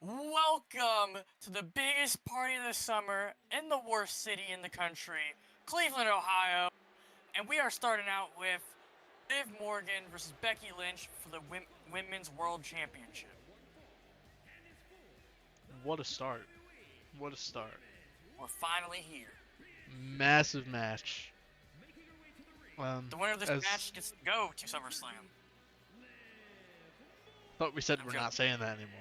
Welcome to the biggest party of the summer in the worst city in the country, Cleveland, Ohio. And we are starting out with Liv Morgan versus Becky Lynch for the Women's World Championship. What a start. What a start. We're finally here. Massive match. The winner of this As match gets to go to Summerslam. thought we said I'm we're joking. not saying that anymore.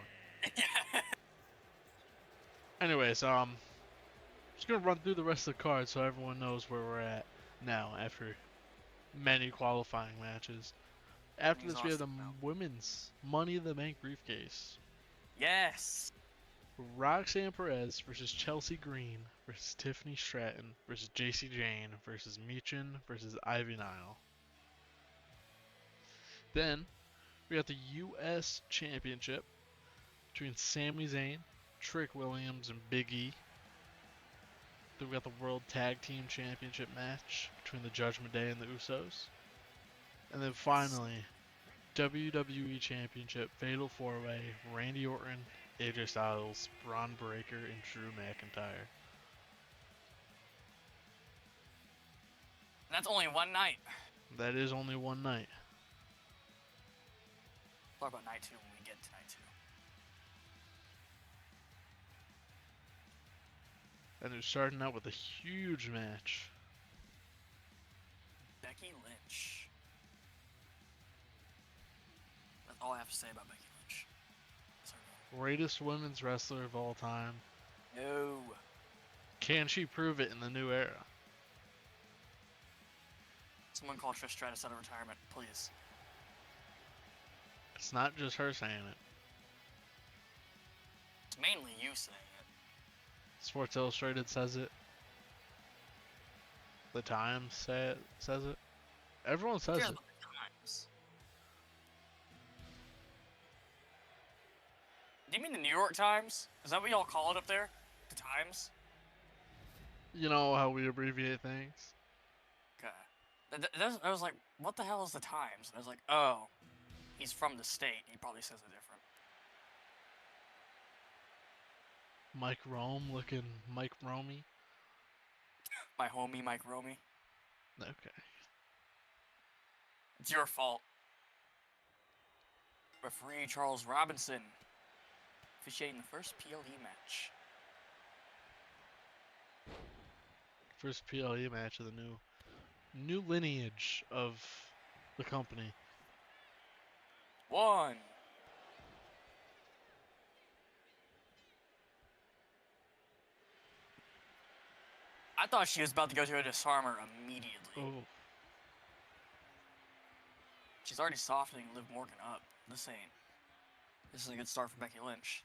Anyways, just gonna run through the rest of the card so everyone knows where we're at now after many qualifying matches. After this, we have the women's Money in the Bank briefcase. Yes. Roxanne Perez versus Chelsea Green versus Tiffany Stratton versus JC Jane versus Michin versus Ivy Nile. Then we got the U.S. Championship between Sami Zayn, Trick Williams, and Big E. Then we got the World Tag Team Championship match between the Judgment Day and the Usos. And then finally, WWE Championship Fatal 4-Way, Randy Orton, AJ Styles, Braun Breaker, and Drew McIntyre. That's only one night. That is only one night. Talk about night two when we get to night two. And they're starting out with a huge match. Becky Lynch. That's all I have to say about Becky Lynch. Greatest women's wrestler of all time. No. Can she prove it in the new era? Someone call Trish Stratus out of retirement, please. It's not just her saying it. It's mainly you saying it. Sports Illustrated says it. The Times says it. Everyone says it. About the Times. Do you mean the New York Times? Is that what y'all call it up there? The Times? You know how we abbreviate things? Okay. I was like, what the hell is the Times? And I was like, oh, he's from the state. He probably says it different. Mike Rome looking Mike Romey. My homie, Mike Romey. Okay. It's your fault. Referee Charles Robinson officiating the first PLE match. First PLE match of the new lineage of the company. 1. I thought she was about to go to a disarmer immediately. Oh. She's already softening Liv Morgan up. This is a good start for Becky Lynch.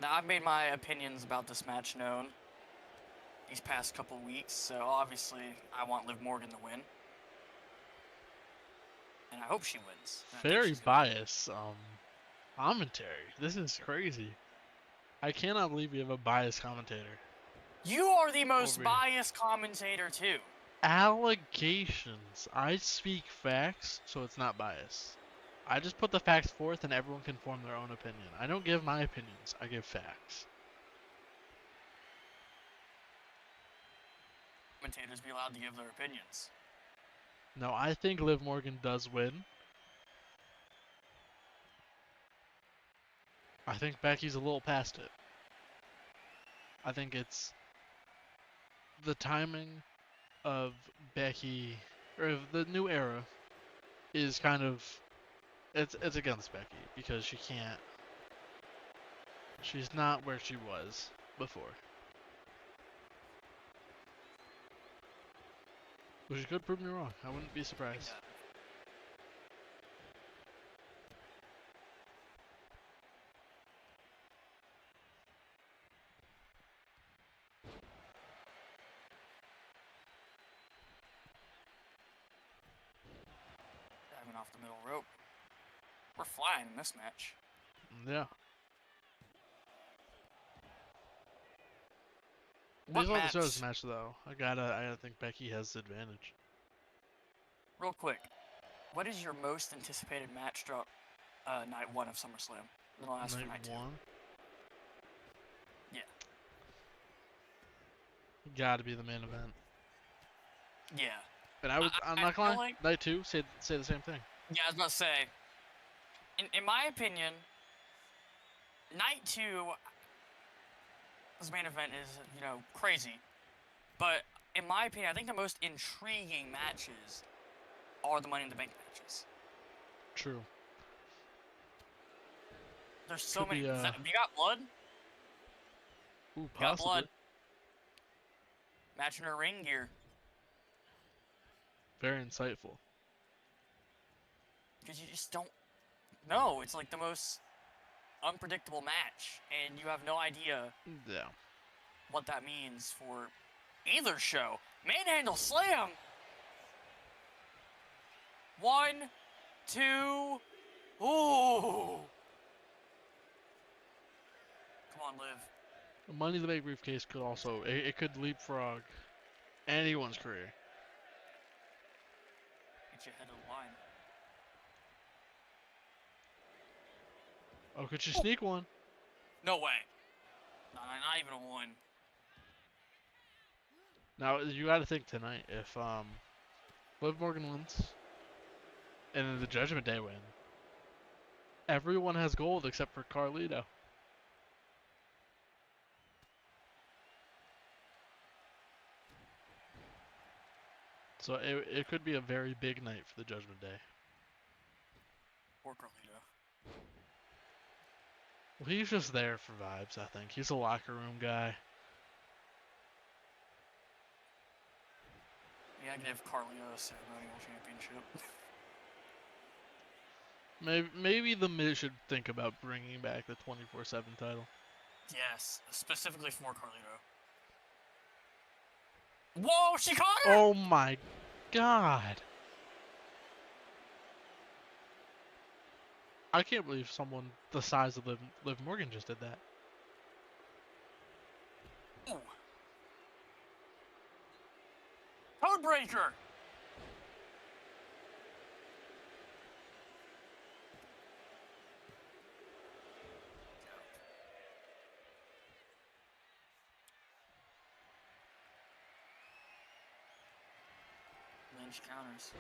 Now, I've made my opinions about this match known these past couple weeks, so obviously I want Liv Morgan to win. And I hope she wins. Very biased commentary. This is crazy. I cannot believe we have a biased commentator. You are the most biased commentator, too. Allegations. I speak facts, so it's not biased. I just put the facts forth and everyone can form their own opinion. I don't give my opinions, I give facts. Commentators be allowed to give their opinions. No, I think Liv Morgan does win. I think Becky's a little past it. I think it's the timing of Becky, or of the new era, is kind of it's against Becky because she's not where she was before. But she could prove me wrong. I wouldn't be surprised. Yeah. Diving off the middle rope. We're flying in this match. Yeah. What Based on the show's match? match, though, I gotta think Becky has the advantage. Real quick, what is your most anticipated match throughout night 1 of SummerSlam? Then I'll ask for Night night 2. 1, Yeah. gotta be the main event. Yeah. And I'm not feel gonna lie, like, night 2, say the same thing. yeah, I was about to say, in my opinion, night 2, this main event is, crazy. But in my opinion, I think the most intriguing matches are the Money in the Bank matches. True. There's so Could many. be, You got blood? Ooh, Got possibly. blood. Matching her ring gear. Very insightful. Because you just don't know. It's like the most unpredictable match. And you have no idea Yeah. what that means for either show. Manhandle slam! 1, 2. Ooh! Come on, Liv. The Money in the Bank briefcase could also, it could leapfrog anyone's career. Get you ahead of the line. Oh, could she sneak one? No way. Not even a 1. Now, you gotta think tonight, if, Liv Morgan wins, and then the Judgment Day win, everyone has gold except for Carlito. So it could be a very big night for the Judgment Day. Poor Carlito. Well, he's just there for vibes, I think. He's a locker room guy. Yeah, I can give Carlito a ceremonial championship. Maybe the Miz should think about bringing back the 24/7 title. Yes, specifically for Carlito. Whoa, she caught her! Oh my god! I can't believe someone the size of Liv Morgan just did that. Ooh. Codebreaker! Lynch counters.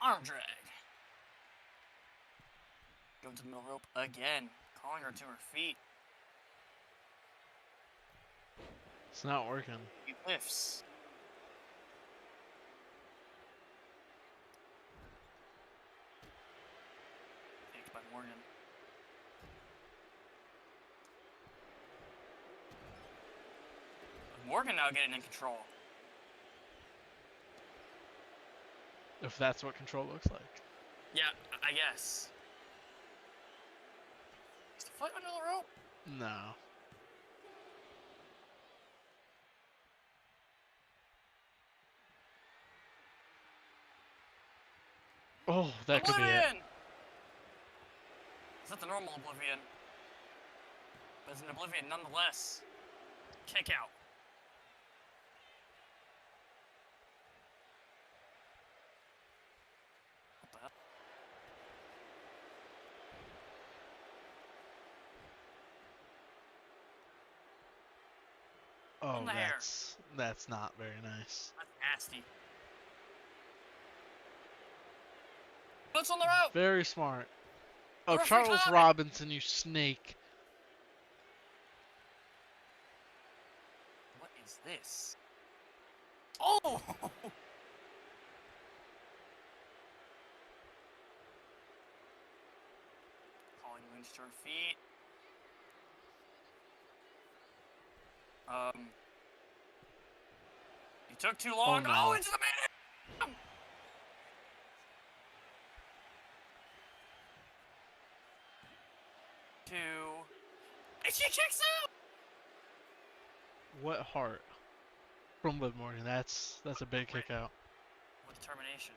Arm drag. Go to the middle rope again, calling her to her feet. It's not working. He lifts. Faked by Morgan. Morgan now getting in control. If that's what control looks like. Yeah, I guess. Is the foot under the rope? No. Oh, that could be it. Oblivion! Is that the normal Oblivion? But it's an Oblivion nonetheless. Kick out. What the hell? Oh, On the hair. that's not very nice. That's nasty. What's on the rope? Very smart. Oh, Referee Charles comment. Robinson, you snake. What is this? Oh! Calling Lynch to her feet. He took too long. Oh, no. Oh, into the man! Two. And she kicks out! What heart from Liv Morgan? That's a big kick out. With determination.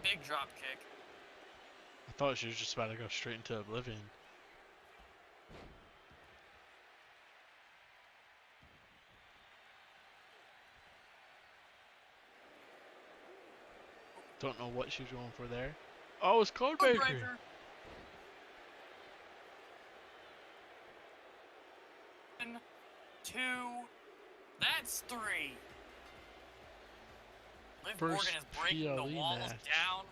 big drop kick. I thought she was just about to go straight into oblivion. Don't know what she was going for there. Oh, it's Codebreaker. Breaker. 1, 2, that's 3. Liv First Morgan is breaking the PLE walls match. down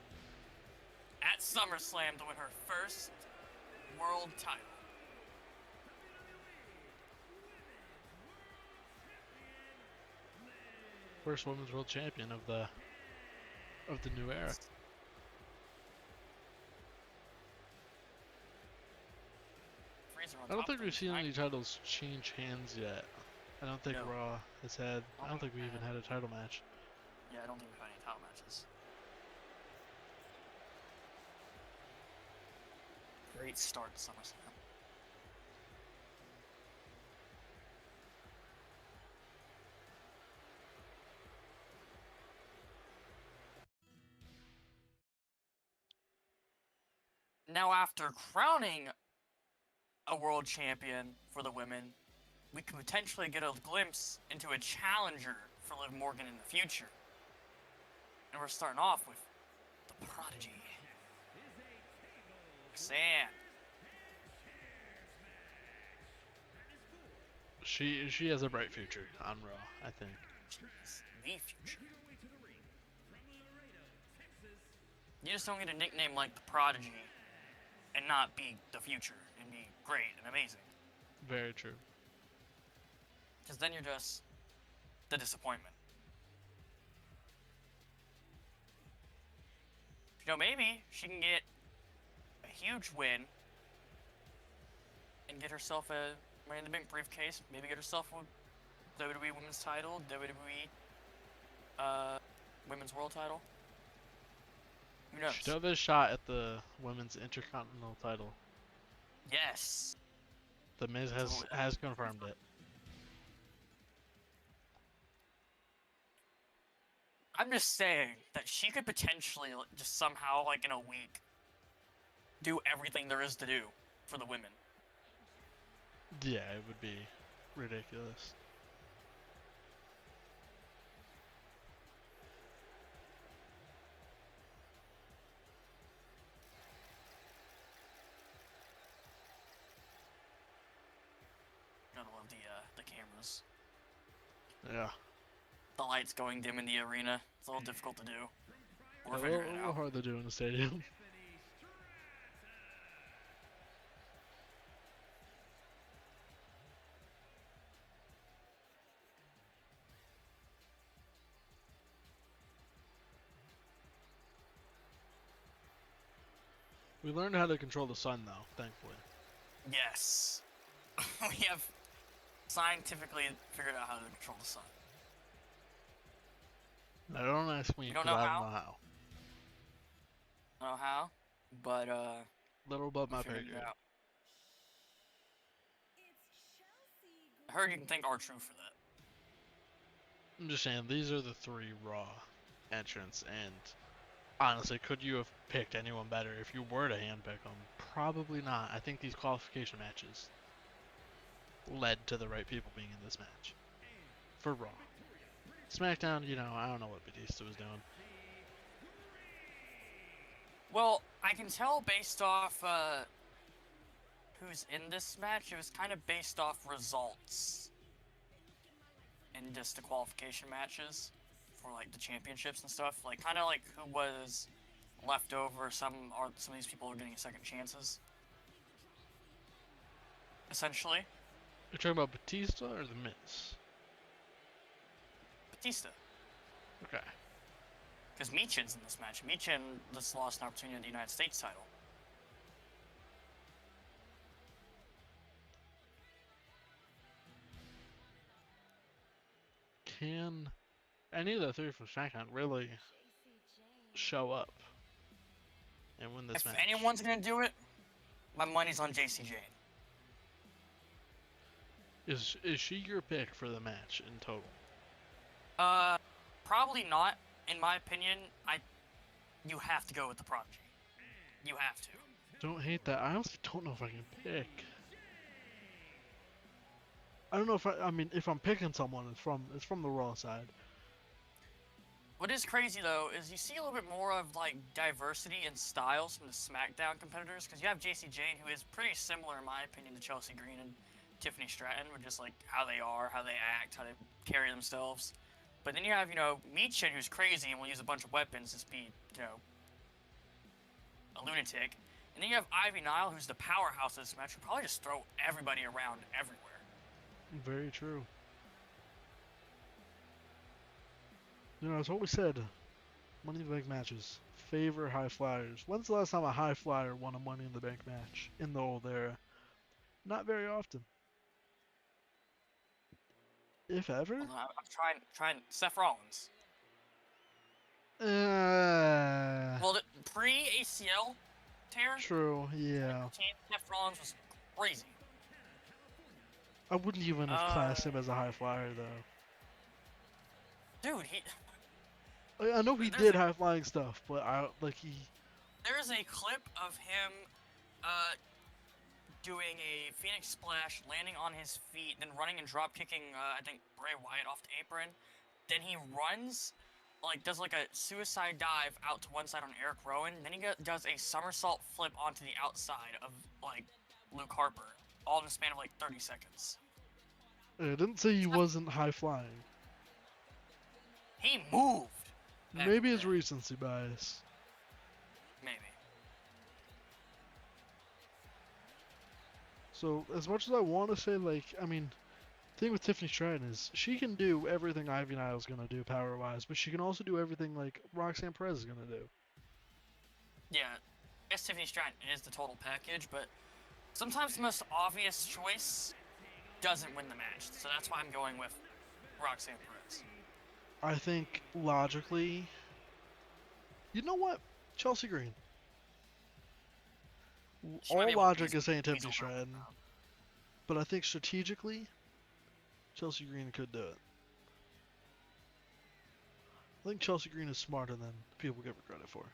at Summerslam to win her first world title. First women's world champion of the new era. I don't think we've seen any titles change hands yet. I don't think No. Raw has had. I don't think we even had a title match. Yeah, I don't think we've had any title matches. Great start to SummerSlam. Now, after crowning a world champion for the women, we could potentially get a glimpse into a challenger for Liv Morgan in the future. And we're starting off with the Prodigy. Roxanne. She has a bright future on Raw, I think. She's the future. You just don't get a nickname like the Prodigy and not be the future and be great and amazing. Very true. Because then you're just the disappointment. You know, maybe she can get a huge win and get herself a Money in the Bank briefcase. Maybe get herself a WWE Women's title, WWE Women's World title. Who knows? She took this shot at the women's intercontinental title. Yes. The Miz has confirmed it. I'm just saying that she could potentially just somehow, like in a week, do everything there is to do for the women. Yeah, it would be ridiculous. Gotta love the cameras. Yeah. The lights going dim in the arena. It's a little difficult to do. We're A figuring it little out. hard to do in the stadium. We learned how to control the sun, though, thankfully. Yes. We have scientifically figured out how to control the sun. Now, don't ask me, You don't because know I how? don't know how. I don't know how, but Little above we my figured pay it grade. out. I heard you can thank R-True for that. I'm just saying, these are the 3 Raw entrants, and honestly, could you have picked anyone better if you were to handpick them? Probably not. I think these qualification matches led to the right people being in this match. For Raw. SmackDown, you know, I don't know what Batista was doing. Well, I can tell based off who's in this match. It was kind of based off results and just the qualification matches for like the championships and stuff. Like kind of like who was left over. Some of these people are getting second chances. Essentially, You're talking about Batista or The Miz? Batista. Okay. Because Michin's in this match. Michin just lost an opportunity at the United States title. Can any of the 3 from SmackDown really show up and win this If match? anyone's gonna do it, my money's on JC Jane. Is she your pick for the match in total? Probably not. In my opinion, you have to go with the Prodigy. You have to. Don't hate that. I honestly don't know if I can pick. I don't know if I mean, if I'm picking someone, it's from the Raw side. What is crazy though is you see a little bit more of like diversity in styles from the SmackDown competitors, because you have JC Jane, who is pretty similar in my opinion to Chelsea Green and Tiffany Stratton, with just like how they are, how they act, how they carry themselves. But then you have, Meechin, who's crazy and will use a bunch of weapons, just be, a lunatic. And then you have Ivy Nile, who's the powerhouse of this match, who probably just throw everybody around everywhere. Very true. It's what we said. Money in the Bank matches favor high flyers. When's the last time a high flyer won a Money in the Bank match in the old era? Not very often. If ever? Although I'm trying Seth Rollins. Well, the pre-ACL tear, True, yeah. Seth Rollins was crazy. I wouldn't even have classed him as a high flyer, though. Dude, I know he did high flying stuff, but There's a clip of him doing a Phoenix Splash, landing on his feet, then running and drop kicking, I think, Bray Wyatt off the apron. Then he runs, does a suicide dive out to one side on Eric Rowan. Then he does a somersault flip onto the outside of, Luke Harper, all in the span of, 30 seconds. I didn't say he wasn't high flying. He moved. Maybe it's recency bias. Maybe. So, as much as I want to say, the thing with Tiffany Stratton is she can do everything Ivy Nile's going to do power-wise, but she can also do everything Roxanne Perez is going to do. Yeah, I guess Tiffany Stratton is the total package, but sometimes the most obvious choice doesn't win the match, so that's why I'm going with Roxanne Perez. I think, logically, you know what? Chelsea Green. All logic is saying Tiffany Stratton, but I think strategically, Chelsea Green could do it. I think Chelsea Green is smarter than people give her credit for.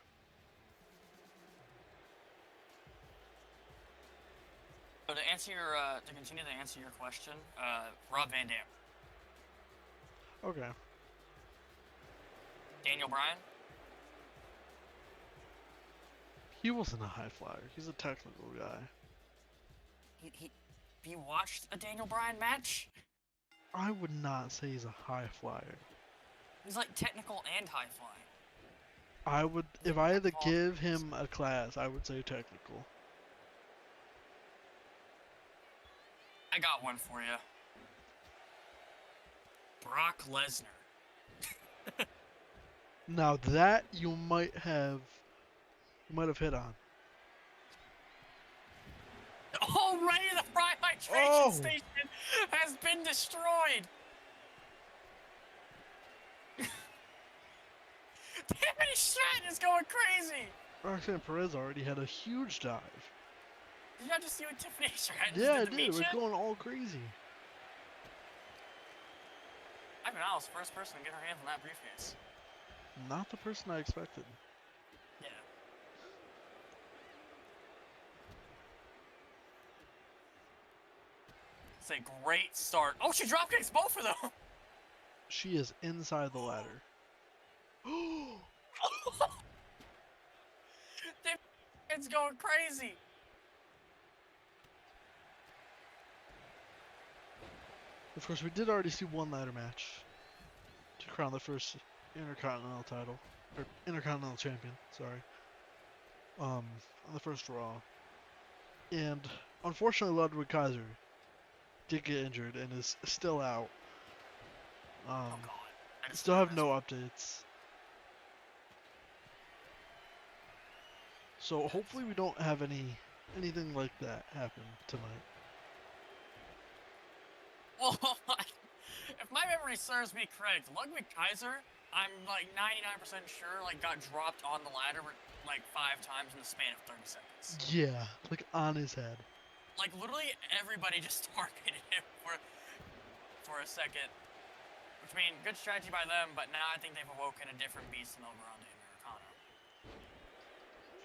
So to continue to answer your question, Rob Van Dam. Okay. Daniel Bryan. He wasn't a high flyer. He's a technical guy. He watched a Daniel Bryan match? I would not say he's a high flyer. He's technical and high flying. I would, if I had to give him a class, I would say technical. I got one for you. Brock Lesnar. Now that you might have hit on. Already the fry hydration station has been destroyed. Tiffany Stratton is going crazy. Roxanne Perez already had a huge dive. Did you not just see what Tiffany Stratton Yeah, I did? did. It was going all crazy. I mean, I was the first person to get her hands on that briefcase. Not the person I expected. Yeah. It's a great start. Oh, she dropkicks both of them. She is inside the ladder. It's going crazy. Of course, we did already see one ladder match to crown the first Intercontinental title, or Intercontinental Champion, sorry, on the first Raw. And unfortunately, Ludwig Kaiser did get injured and is still out. Oh God. Still have no updates. So hopefully we don't have anything like that happen tonight. Well, if my memory serves me correct, Ludwig Kaiser, I'm 99% sure, got dropped on the ladder 5 times in the span of 30 seconds. Yeah, on his head. Literally everybody just targeted him for a second. Which, good strategy by them, but now I think they've awoken a different beast in El Grande Americano.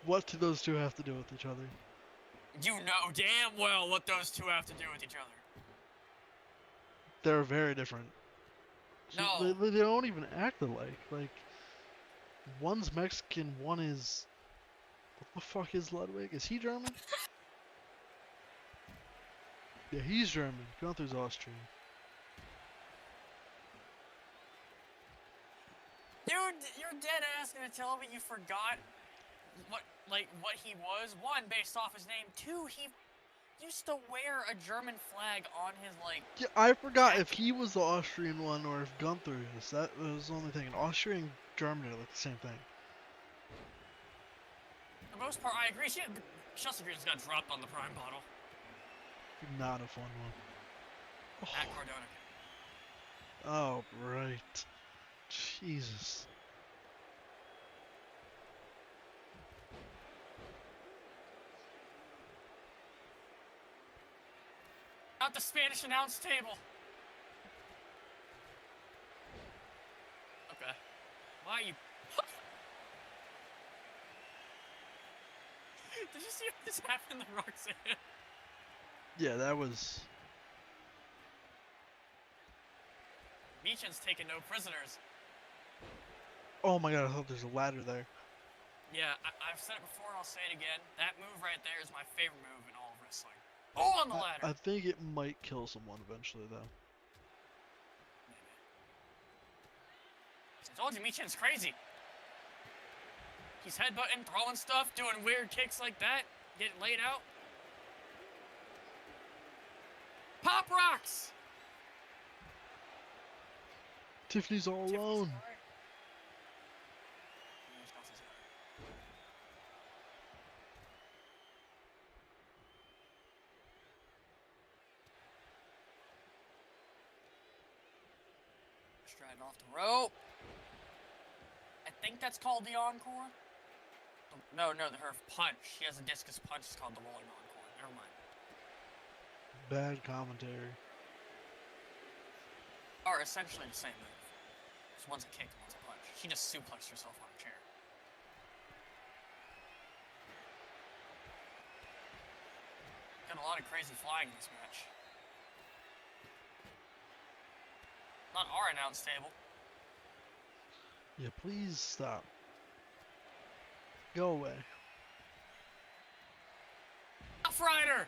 What do those two have to do with each other? You know damn well what those two have to do with each other. They're very different. No. They don't even act alike. Like, one's Mexican, one is... What the fuck is Ludwig? Is he German? Yeah, he's German. Gunther's Austrian. Dude, you're dead ass gonna tell me you forgot what he was? One, based off his name. Two, he used to wear a German flag on his, like... Yeah, I forgot if he was the Austrian one or if Gunther is. That was the only thing. And Austria and Germany are like the same thing. For the most part, I agree. Chelsea Green just got dropped on the prime bottle. Not a fun one. At Cardona. Oh, right. Jesus. Out the Spanish announce table. Okay. Why are you... Did you see what just happened to Roxanne? Yeah, that was... Meechan's taking no prisoners. Oh my god, I thought there's a ladder there. Yeah, I've said it before and I'll say it again. That move right there is my favorite move in all of wrestling. Oh, on the ladder! I think it might kill someone eventually, though. I told you, Meechan's crazy. He's headbutting, throwing stuff, doing weird kicks like that, getting laid out. Pop rocks! Tiffany's all alone. Striding off the rope. I think that's called the encore. No, her punch. She has a discus punch. It's called the rolling encore. Never mind. Bad commentary. Are essentially the same move. Just one's a kick, one's a punch. She just suplexed herself on a chair. Got a lot of crazy flying in this match. Not our announce table. Yeah, please stop. Go away. Rough Rider!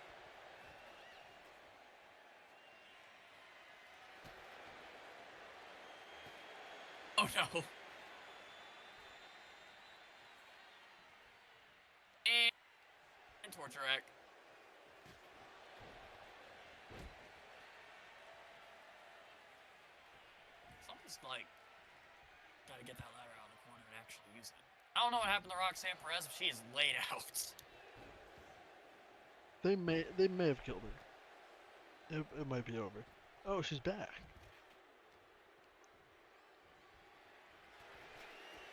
Oh no. And torture rack. Someone's like gotta get that ladder out of the corner and actually use it. I don't know what happened to Roxanne Perez, but she is laid out. They may have killed her. It might be over. Oh, she's back.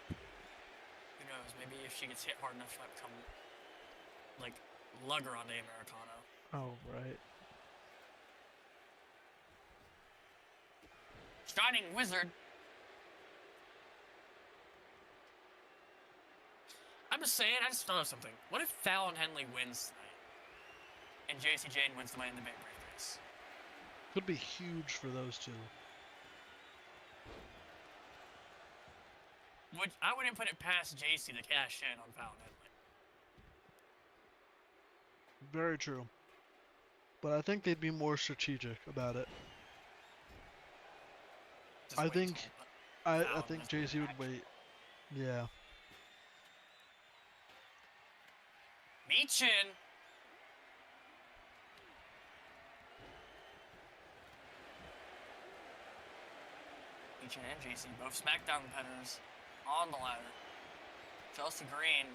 Who knows? Maybe if she gets hit hard enough, she might become like Lugger on the Americano. Oh, right. Shining Wizard. I'm just saying, I just thought of something. What if Fallon Henley wins tonight? And JC Jane wins the Money in the Bank briefcase? Could be huge for those two. I wouldn't put it past JC to cash in on Fallon Henley. Very true. But I think they'd be more strategic about it. I think JC would wait. Yeah. Meechan. Meechan and JC, both SmackDown competitors, on the ladder. Chelsea Green,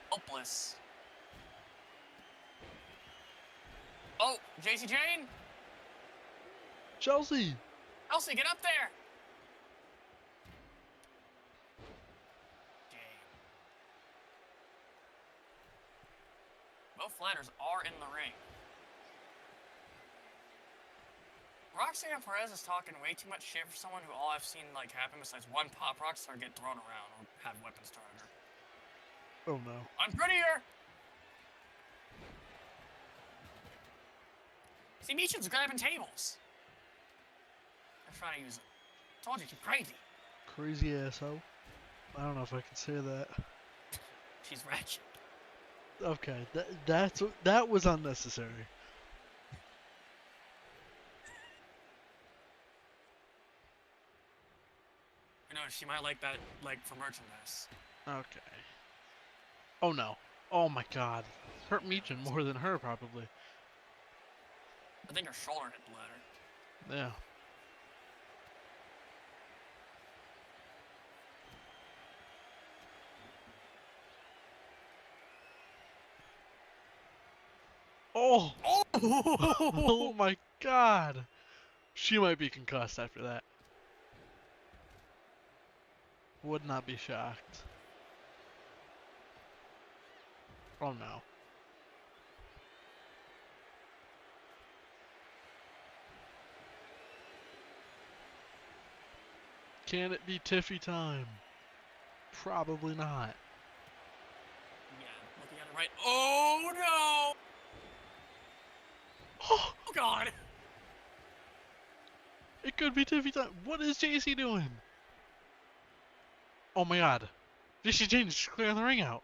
helpless. Oh, JC Jane. Chelsea! Chelsea, get up there. Both ladders are in the ring. Roxanne Perez is talking way too much shit for someone who all I've seen like happen besides one pop rock star get thrown around or have weapons thrown at her. Oh no. I'm prettier! See, Meechan's grabbing tables. I'm trying to use it. Told you, she's crazy. Crazy asshole. I don't know if I can say that. She's wretched. Okay, that was unnecessary. You know, she might like that, like, for merchandise. Okay. Oh no. Oh my god. Hurt Meechan more than her, probably. I think her shoulder hit the ladder. Yeah. Oh! Oh! Oh my god! She might be concussed after that. Would not be shocked. Oh no. Can it be Tiffy time? Probably not. Yeah, looking at it right. Oh no! Oh! Oh god! It could be Tiffy time. What is JC doing? Oh my god. JC Jane is clearing the ring out.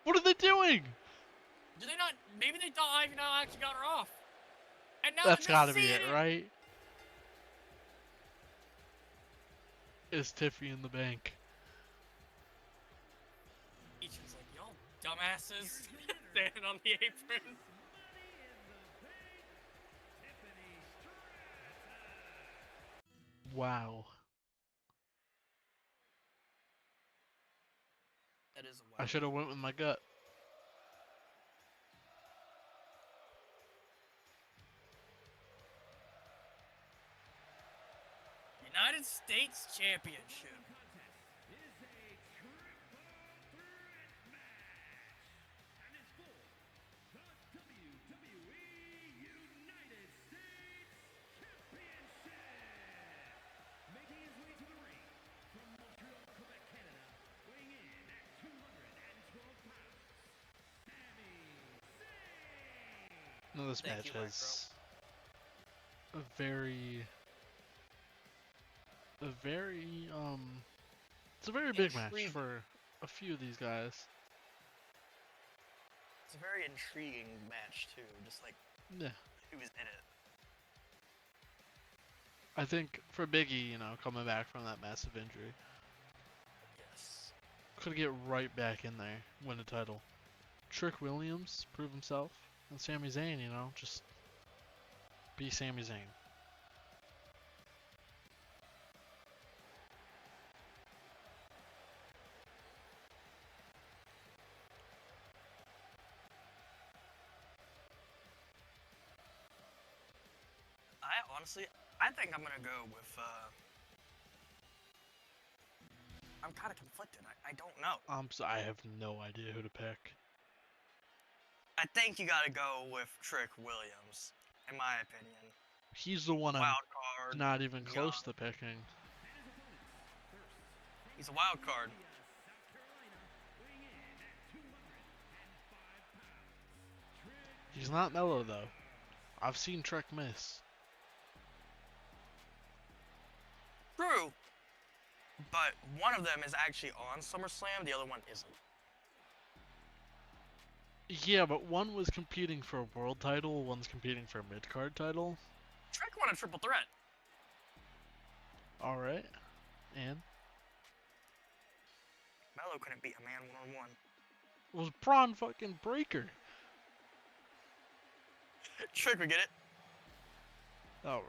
What are they doing? Did they not? Maybe they thought Ivy now actually got her off. And now That's they're gotta just be it, seeing right? Is Tiffy in the bank? Each was like, y'all dumbasses standing on the apron. Wow. That is a I wow. should have went with my gut. United States Championship. No, this Thank match you, has a it's a very big match Intriguing. for a few of these guys. It's a very intriguing match too, just like Yeah. who was in it. I think for Biggie, you know, coming back from that massive injury, Yes. could get right back in there, win the title. Trick Williams prove himself, and Sami Zayn, you know, just be Sami Zayn. I think I'm gonna go with. I'm kind of conflicted. I don't know. I have no idea who to pick. I think you gotta go with Trick Williams, in my opinion. He's the one I'm Wild card. not even close young. to picking. He's a wild card. He's not mellow though. I've seen Trick miss. True. But one of them is actually on SummerSlam, the other one isn't. Yeah, but one was competing for a world title, one's competing for a mid-card title. Trick won a triple threat. Alright. And? Mello couldn't beat a man one-on-one. It was Braun fucking Breaker. Trick would get it. Alright.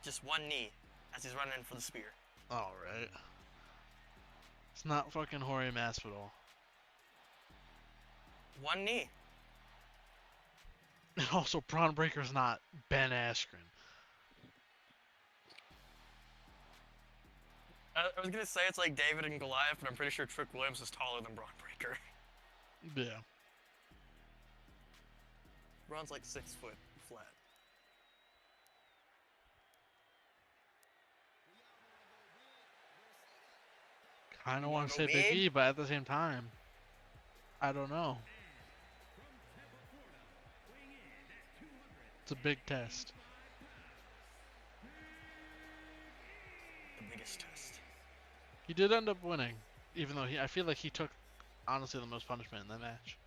Just one knee as he's running in for the spear. Alright. It's not fucking Jorge Masvidal. One knee. And also, Braun Breaker's not Ben Askren. I was gonna say it's like David and Goliath, but I'm pretty sure Trick Williams is taller than Braun Breaker. Yeah. Braun's like 6 foot flat. kind of You want wanna to go say Big big? E, but at the same time, I don't know. It's a big test. The biggest test. He did end up winning, even though I feel like he took, honestly, the most punishment in that match.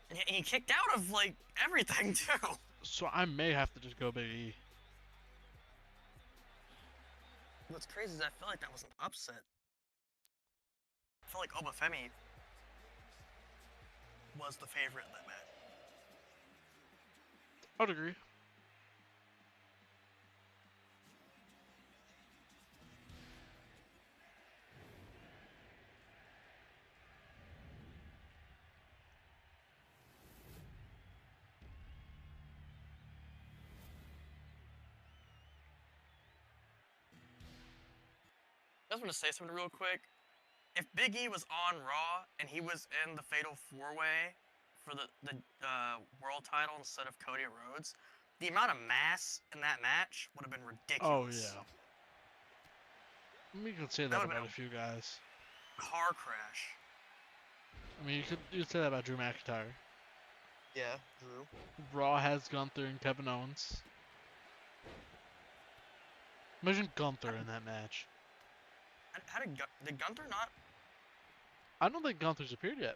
And he kicked out of, like, everything, too. So I may have to just go Big E. What's crazy is I feel like that was an upset. I feel like Obafemi was the favorite in that match. I would agree. I just want to say something real quick. If Big E was on Raw and he was in the Fatal 4-Way for the world title instead of Cody Rhodes, the amount of mass in that match would have been Oh, ridiculous. yeah. We could say That that would've about been a few guys. Car crash. I mean, you'd say that about Drew McIntyre. Yeah, Drew. Raw has Gunther and Kevin Owens. Imagine Gunther in that match. How did Gunther not? I don't think Gunther's appeared yet.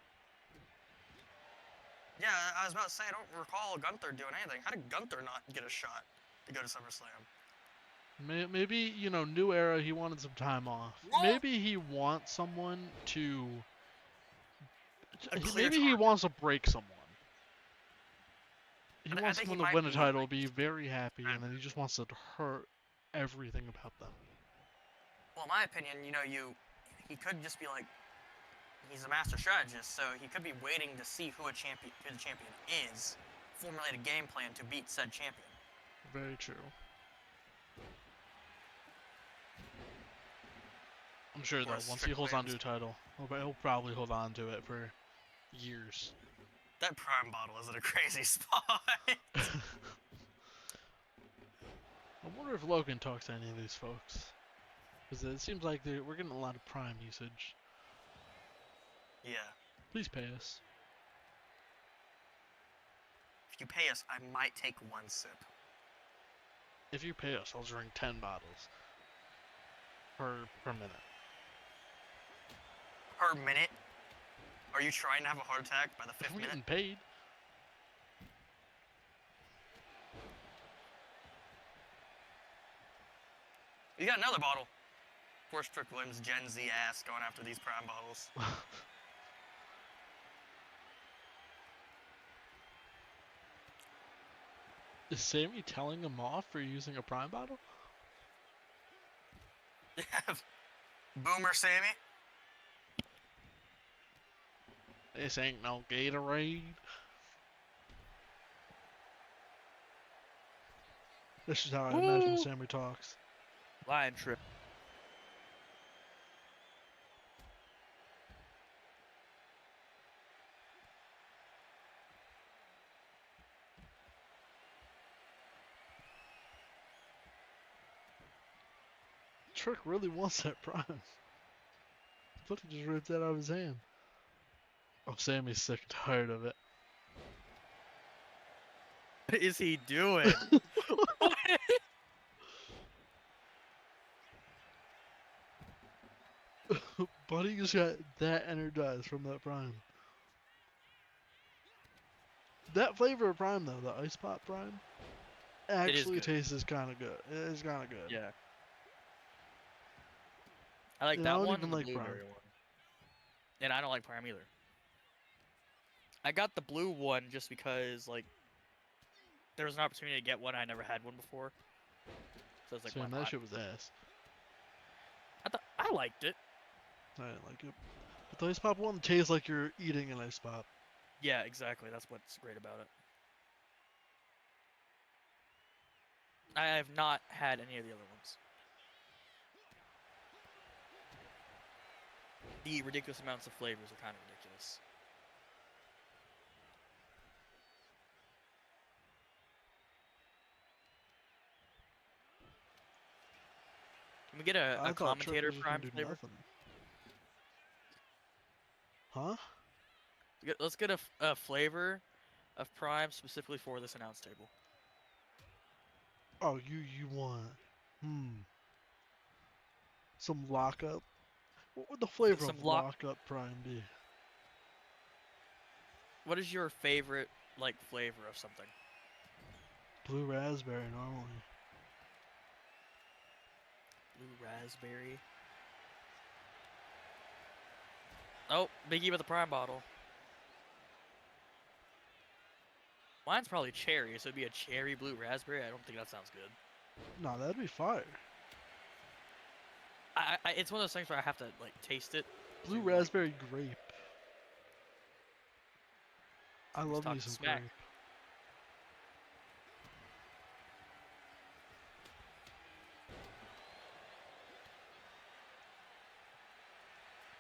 Yeah, I was about to say I don't recall Gunther doing anything. How did Gunther not get a shot to go to SummerSlam? Maybe, you know, new era, he wanted some time off. Whoa! Maybe he wants someone to... A clear Maybe he target. wants to break someone. He I wants think he someone to might win a be, title, like, be very happy, and then he just wants to hurt everything about them. Well, in my opinion, you know, he could just be like, he's a master strategist, so he could be waiting to see who the champion is, formulate a game plan to beat said champion. Very true. I'm sure, though, course, once he Trick holds on to a Williams. title, he'll probably hold on to it for years. That prime bottle is in a crazy spot. I wonder if Logan talks to any of these folks. Because it seems like we're getting a lot of Prime usage. Yeah. Please pay us. If you pay us, I might take one sip. If you pay us, I'll drink 10 bottles per minute. Per minute? Are you trying to have a heart attack by the If 5th I'm minute? getting paid. You got another bottle. Of course, Trick Williams, Gen Z ass going after these prime bottles. Is Sammy telling him off for using a Prime bottle? Boomer Sammy. This ain't no Gatorade. This is how I imagine Sammy talks. Lion trip. Trick really wants that Prime. Look, he just ripped that out of his hand. Oh, Sammy's sick and tired of it. What is he doing? Buddy just got that energized from that Prime. That flavor of Prime, though, the Ice Pop Prime, actually good. tastes kind of good. It is kind of good. Yeah. I like And I that don't one even and the like blueberry Prime. one. And I don't like Prime either. I got the blue one just because, like, there was an opportunity to get one. I never had one before. So it's like, Sam, why that not? shit was ass. I liked it. I didn't like it. But the Ice Pop one tastes like you're eating an Ice Pop. Yeah, exactly. That's what's great about it. I have not had any of the other ones. The ridiculous amounts of flavors are kind of ridiculous. Can we get I a thought Trick commentator was just gonna Prime do flavor? nothing. Huh? Let's get a flavor of Prime specifically for this announce table. Oh, you want? Some lockup. What would the flavor Some of lock. lockup prime be? What is your favorite like flavor of something? Blue raspberry normally. Blue raspberry. Oh, Biggie with the Prime bottle. Mine's probably cherry, so it'd be a cherry blue raspberry. I don't think that sounds good. No, that'd be fire. It's one of those things where I have to like taste it. Blue to, like, raspberry grape. I He's love me talking some smack. grape.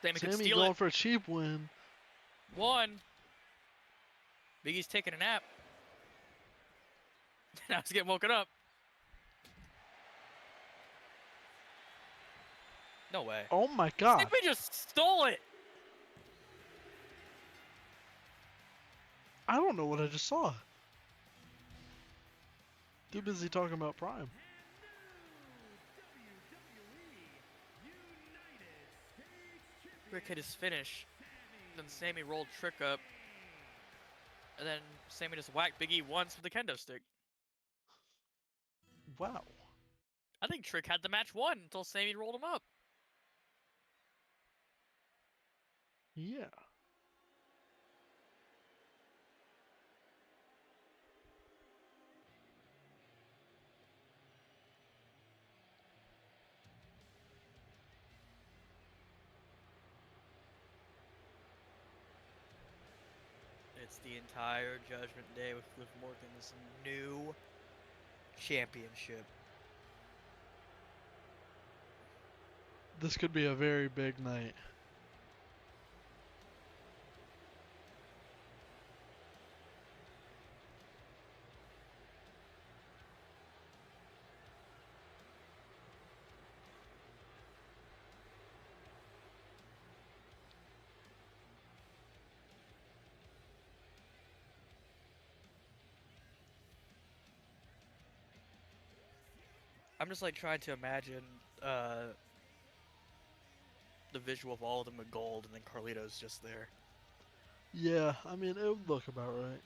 Sammy could Sammy steal going it. for a cheap win. One. Biggie's taking a nap. Now he's getting woken up. No way. Oh my god. Sammy just stole it. I don't know what I just saw. Too busy talking about Prime. Rick hit his finish. Then Sammy rolled Trick up. And then Sammy just whacked Biggie once with the kendo stick. Wow. I think Trick had the match won until Sammy rolled him up. Yeah. It's the entire Judgment Day with Liv Morgan's new championship. This could be a very big night. I'm just like trying to imagine the visual of all of them with gold and then Carlito's just there. Yeah, I mean, it would look about right.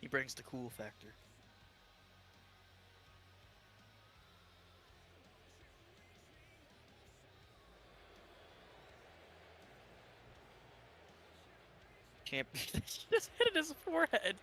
He brings the cool factor. Champion just hit his forehead.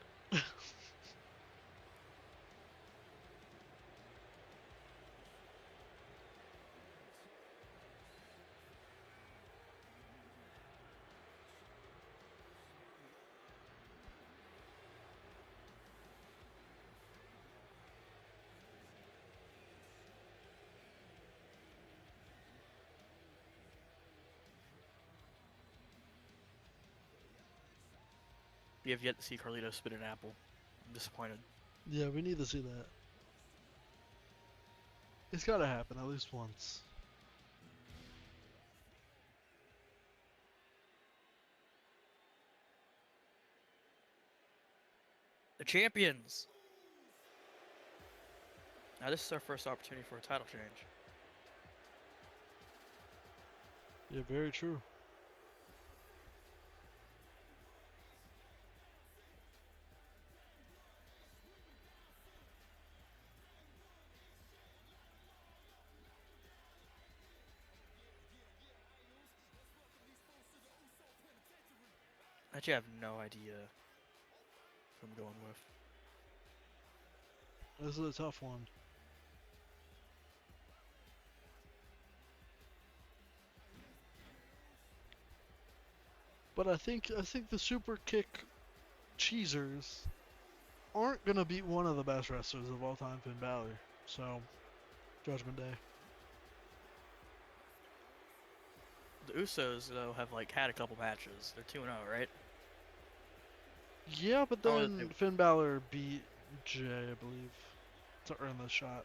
We have yet to see Carlito spit an apple. I'm disappointed. Yeah, we need to see that. It's gotta happen at least once. The champions! Now this is our first opportunity for a title change. Yeah, very true. I actually have no idea who I'm going with. This is a tough one. But I think the super kick cheesers aren't gonna beat one of the best wrestlers of all time, Finn Balor. So, Judgment Day. The Usos, though, have like had a couple matches. They're 2-0, right? Yeah, but Oh, then Finn Balor beat Jay, I believe, to earn the shot.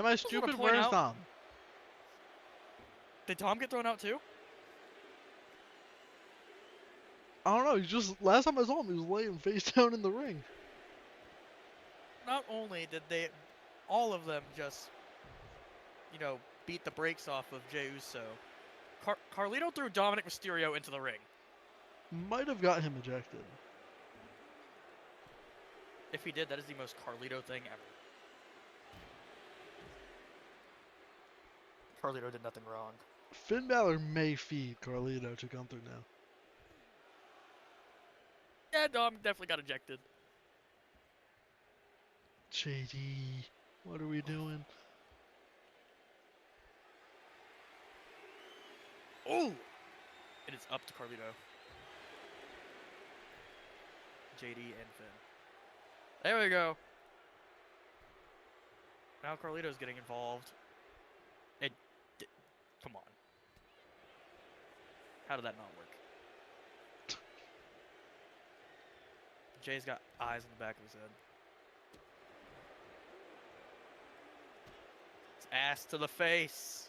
Am I wanna stupid? point Where's out- Dom? Did Tom get thrown out too? I don't know. He's just last time I saw him, he was laying face down in the ring. Not only did all of them just, beat the brakes off of Jey Uso, Carlito threw Dominic Mysterio into the ring. Might have got him ejected. If he did, that is the most Carlito thing ever. Carlito did nothing wrong. Finn Balor may feed Carlito to Gunther now. Yeah, Dom definitely got ejected. JD, what are we doing? Ooh! It is up to Carlito. JD and Finn. There we go. Now Carlito's getting involved. Come on. How did that not work? Jay's got eyes in the back of his head. It's ass to the face.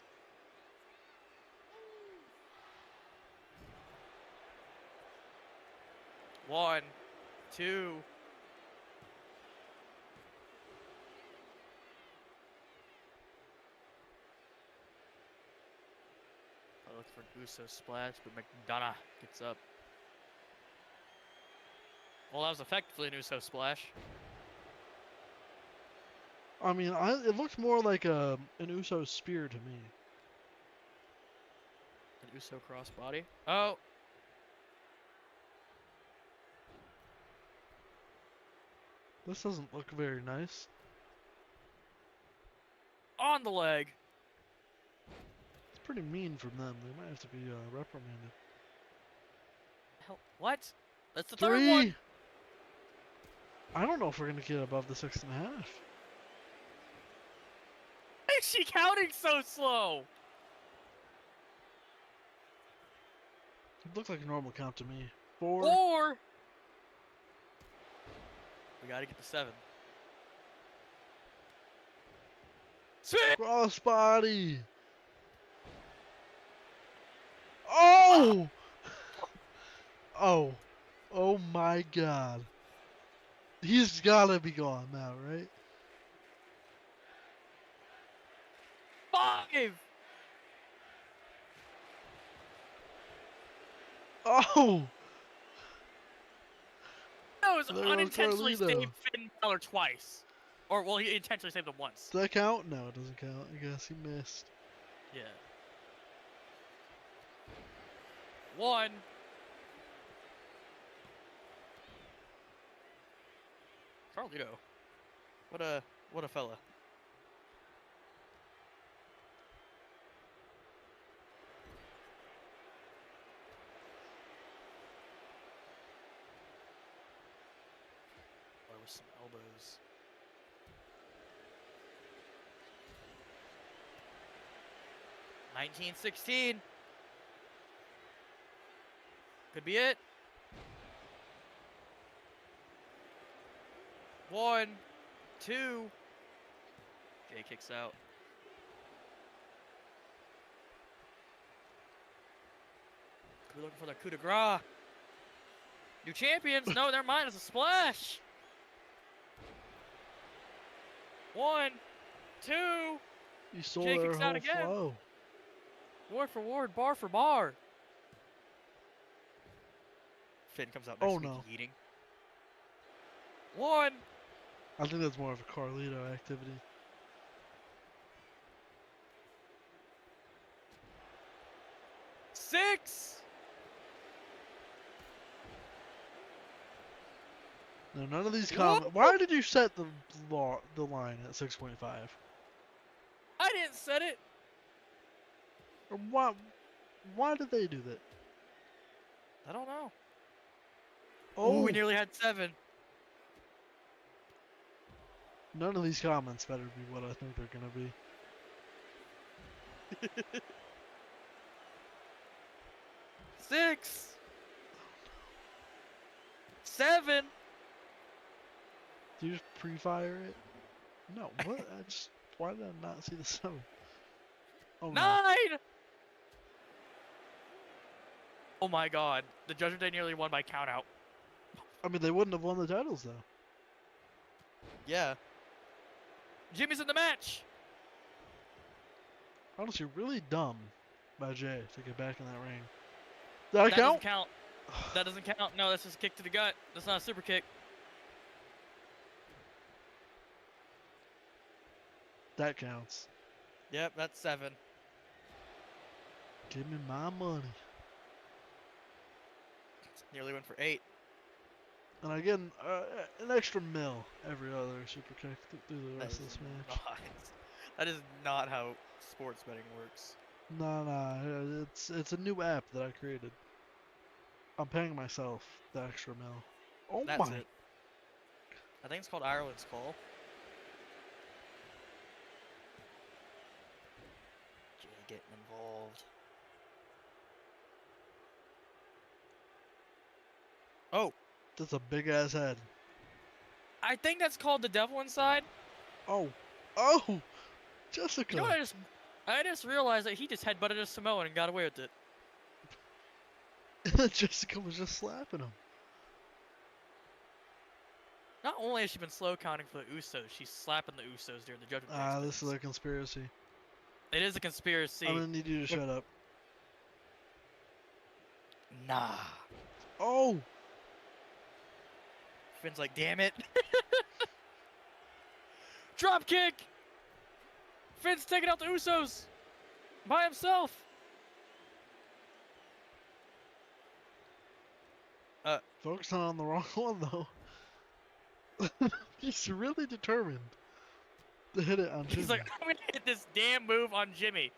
One, two. I look for an Uso splash, but McDonough gets up. Well, that was effectively an Uso splash. I mean, it looked more like an Uso spear to me. An Uso crossbody. Oh. This doesn't look very nice. On the leg. It's pretty mean from them. They might have to be reprimanded. Hell, what? That's the third one. I don't know if we're gonna get above the 6.5. Why is she counting so slow? It looked like a normal count to me. 4. 4. We gotta get to 7. 6. Crossbody. Oh! Oh. Oh my god. He's gotta be gone now, right? 5. Oh! That was There goes unintentionally Carlito. saved Finn Balor twice. Or, well, he intentionally saved him once. Does that count? No, it doesn't count. I guess he missed. Yeah. 1. Carlito. What a fella. Or with some elbows. $19.16. Could be it. 1, 2. Jay kicks out. We're looking for the coup de grace. New champions. No, never mind. It's a splash. 1, 2. You saw Jay their kicks out whole again. flow. Ward for ward, bar for bar. Finn comes out next Oh, week no. eating. 1. I think that's more of a Carlito activity. Six. No, none of these comments. Why did you set the line at 6.5? I didn't set it. Or why did they do that? I don't know. Oh, Ooh, we nearly had 7. none of these comments better be what I think they're gonna be. 6. 7. Do you just pre-fire it? No, what? I just Why did I not see the 7? Oh no. 9! Oh my god. The Judgment Day nearly won by count out. I mean, they wouldn't have won the titles though. Yeah. Jimmy's in the match! Honestly, really dumb by Jay to get back in that ring. Did I That doesn't count? count. That doesn't count. No, that's just a kick to the gut. That's not a super kick. That counts. Yep, that's 7. Give me my money. Nearly went for 8. And I get an extra mil every other super kick through the That rest is of this match. not. That is not how sports betting works. Nah, it's a new app that I created. I'm paying myself the extra mil. Oh That's my! it. I think it's called Ireland's Call. Jay getting involved. Oh, That's a big ass head. I think that's called the Devil Inside. Oh, Jessica. You know what I just realized that he just headbutted a Samoan and got away with it. Jessica was just slapping him. Not only has she been slow counting for the Usos, she's slapping the Usos during the Judgment Day. This is a conspiracy. It is a conspiracy. I'm gonna need you to shut up. Nah. Oh, Finn's like, damn it. Drop kick. Finn's taking out the Usos by himself. focusing on the wrong one though. He's really determined to hit it on Jimmy. He's like, I'm gonna hit this damn move on Jimmy.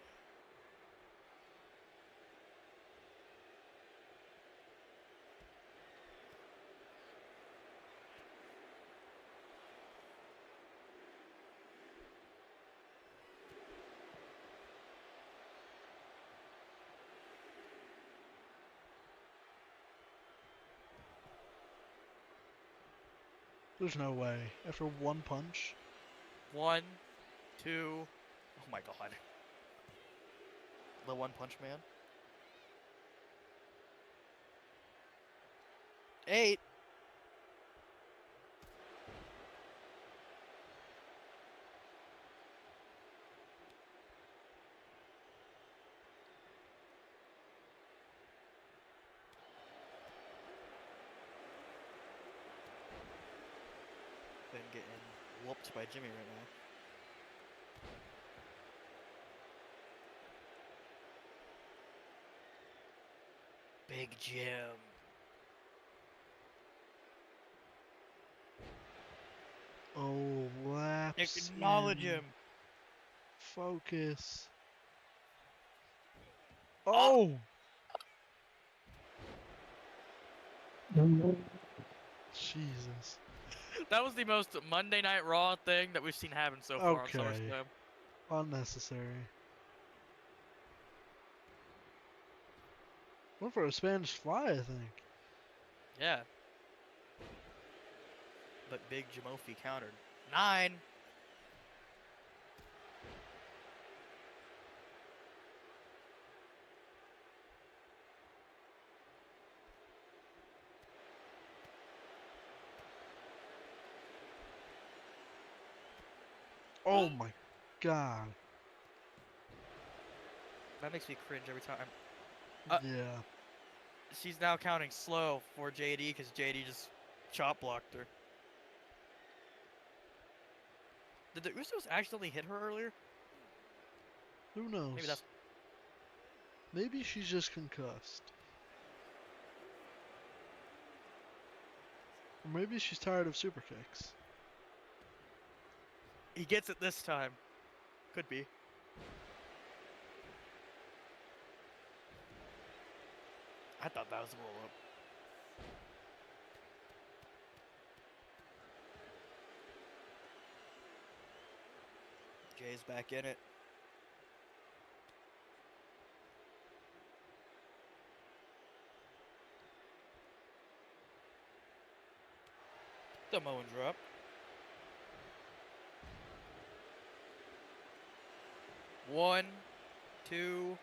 There's no way. After one punch. 1, 2. Oh my god. The One Punch Man. 8. Been getting whooped by Jimmy right now. Big Jim. Oh, lapse. Acknowledge in him. Focus. Oh! Jesus. That was the most Monday Night Raw thing that we've seen happen so far Okay. on SummerSlam. Unnecessary. Went for a Spanish fly, I think. Yeah. But Big Jamofi countered. 9. Oh my god. That makes me cringe every time. Yeah. She's now counting slow for JD because JD just chop blocked her. Did the Usos accidentally hit her earlier? Who knows? Maybe that's. Maybe she's just concussed. Or maybe she's tired of super kicks. He gets it this time. Could be. I thought that was a roll up. Jay's back in it. Samoan drop. 1, 2.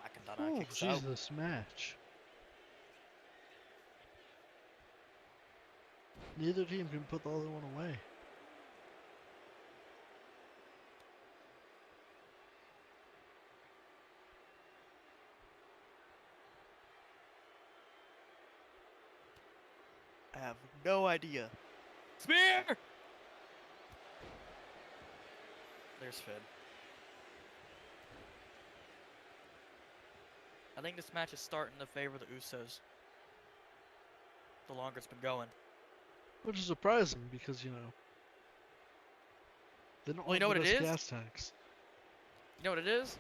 McIntyre Oh, kicks out. Jesus, match. Neither team can put the other one away. I have no idea. Spear! There's Finn. I think this match is starting to favor the Usos. The longer it's been going. Which is surprising because, you know, they don't Well, you have know the what it best is? gas tanks. You know what it is?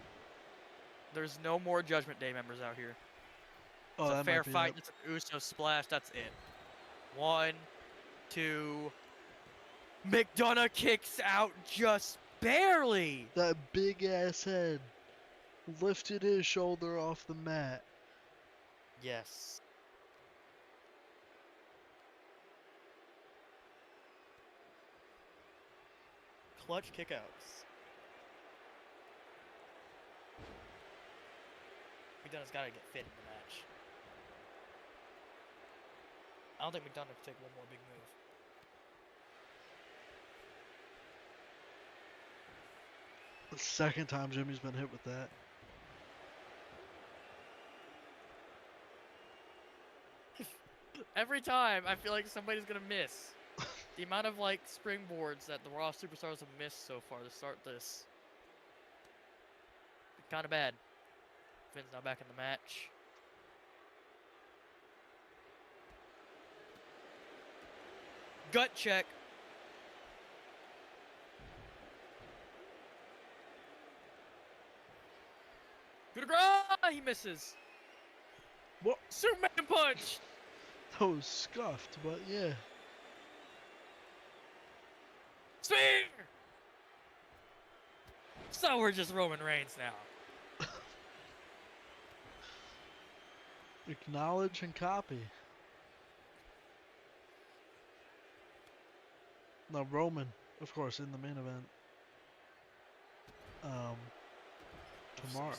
There's no more Judgment Day members out here. Oh, It's a that fair might be fight. it. It's an Uso splash. That's it. 1, 2. McDonough kicks out just barely. That big ass head lifted his shoulder off the mat. Yes. Clutch kickouts. McDonough's got to get fit in the match. I don't think McDonough can take one more big move. The second time Jimmy's been hit with that. Every time, I feel like somebody's gonna miss. The amount of like springboards that the Raw superstars have missed so far to start this, kind of bad. Finn's now back in the match. Gut check. Coup de grace! He misses. What? Superman punch! That was scuffed, but yeah. Spear! So we're just Roman Reigns now. Acknowledge and copy. Now Roman, of course, in the main event. Tomorrow.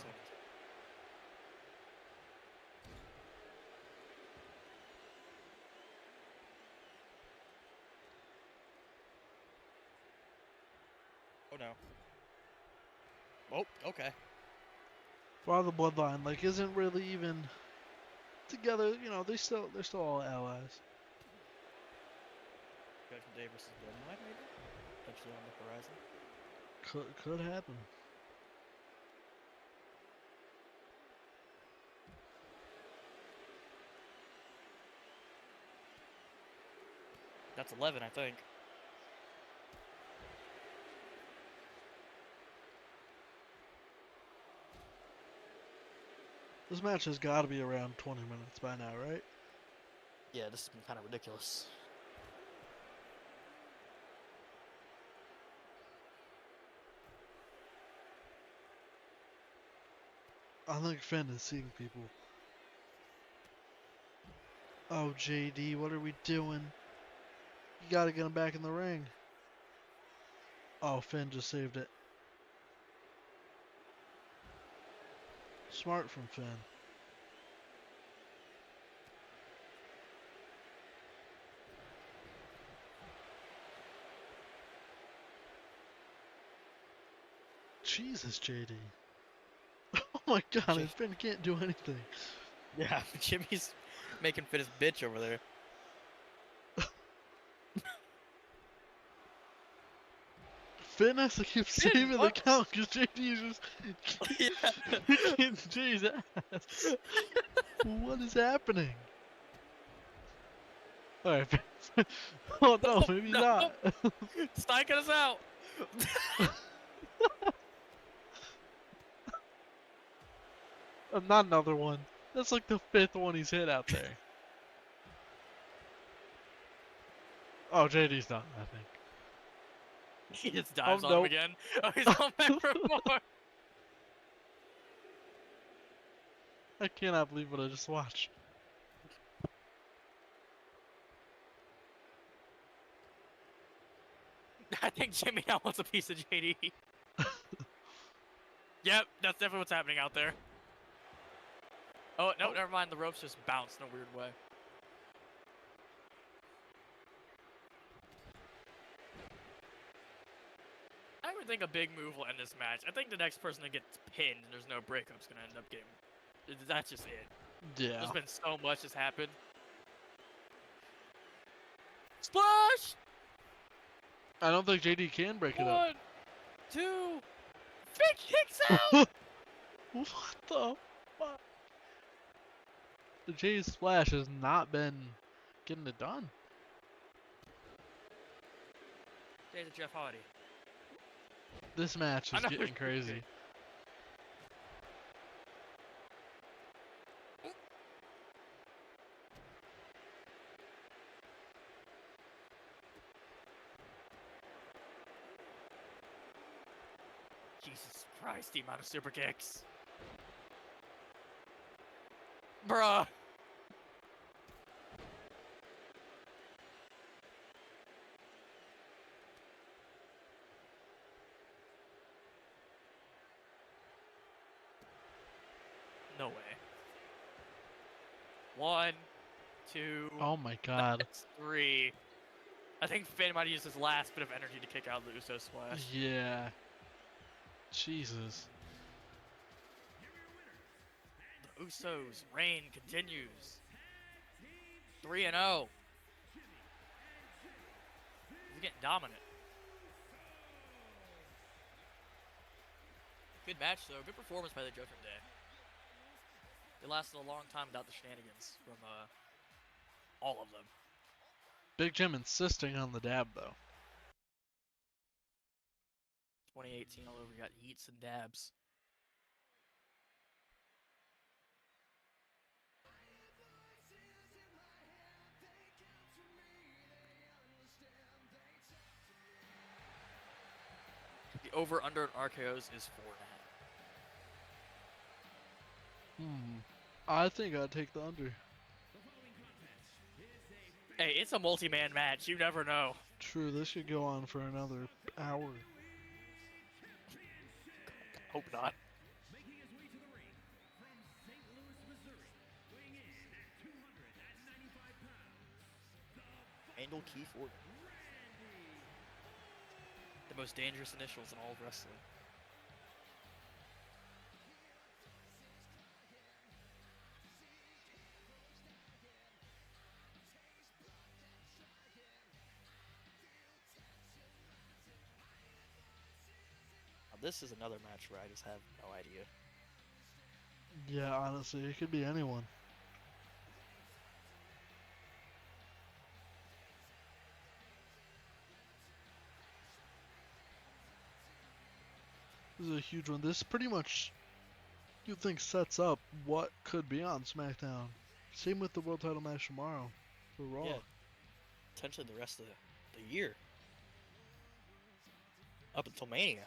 Oh no. Oh, okay. While the bloodline, like, isn't really even together, you know, they're still all allies. Judgment Day versus Bloodline, maybe? Potentially on the horizon. Could happen. That's 11, I think. This match has got to be around 20 minutes by now, right? Yeah, this has been kind of ridiculous. I think Finn is seeing people. Oh, JD, what are we doing? You gotta get him back in the ring. Oh, Finn just saved it. Smart from Finn. Jesus, JD. Oh my god, and Finn can't do anything. Yeah, Jimmy's making Finn his bitch over there. Finn has to keep saving the what? count because JD is just Yeah. kicking Jay's ass. What is happening? Alright, oh no, maybe No. not. Steiking us out. Not another one. That's like the 5th one he's hit out there. Oh, JD's done, I think. He just dives on nope. him again. Oh, he's going back for more. I cannot believe what I just watched. I think Jimmy now wants a piece of JD. Yep, that's definitely what's happening out there. Oh, no, Oh. never mind. The ropes just bounced in a weird way. I don't think a big move will end this match. I think the next person that gets pinned and there's no breakup's gonna end up getting. That's just it. Yeah. There's been so much that's happened. Splash! I don't think JD can break it up. 1, 2, Fake kicks out! What the fuck? The Jay Splash has not been getting it done. There's a Jeff Hardy. This match I is know getting it's crazy. big. Jesus Christ, the amount of super kicks. Bruh. No way. 1, 2, Oh my god. that's 3. I think Finn might have used his last bit of energy to kick out the Uso splash. Yeah. Jesus. The Usos' reign continues. 3-0. He's getting dominant. Good match though. Good performance by the Judgment Day. It lasted a long time without the shenanigans from all of them. Big Jim insisting on the dab though. 2018 all over. We got eats and dabs. The over under in RKO's is 4.5. I think I'd take the under. Hey, it's a multi-man match. You never know. True, this should go on for another hour. Hope not. Angle Keith Orton. The most dangerous initials in all of wrestling. Now, this is another match where I just have no idea. Yeah, honestly, it could be anyone. This is a huge one. This pretty much, you think, sets up what could be on SmackDown. Same with the world title match tomorrow for Raw. Yeah. Potentially the rest of the year. Up until Mania.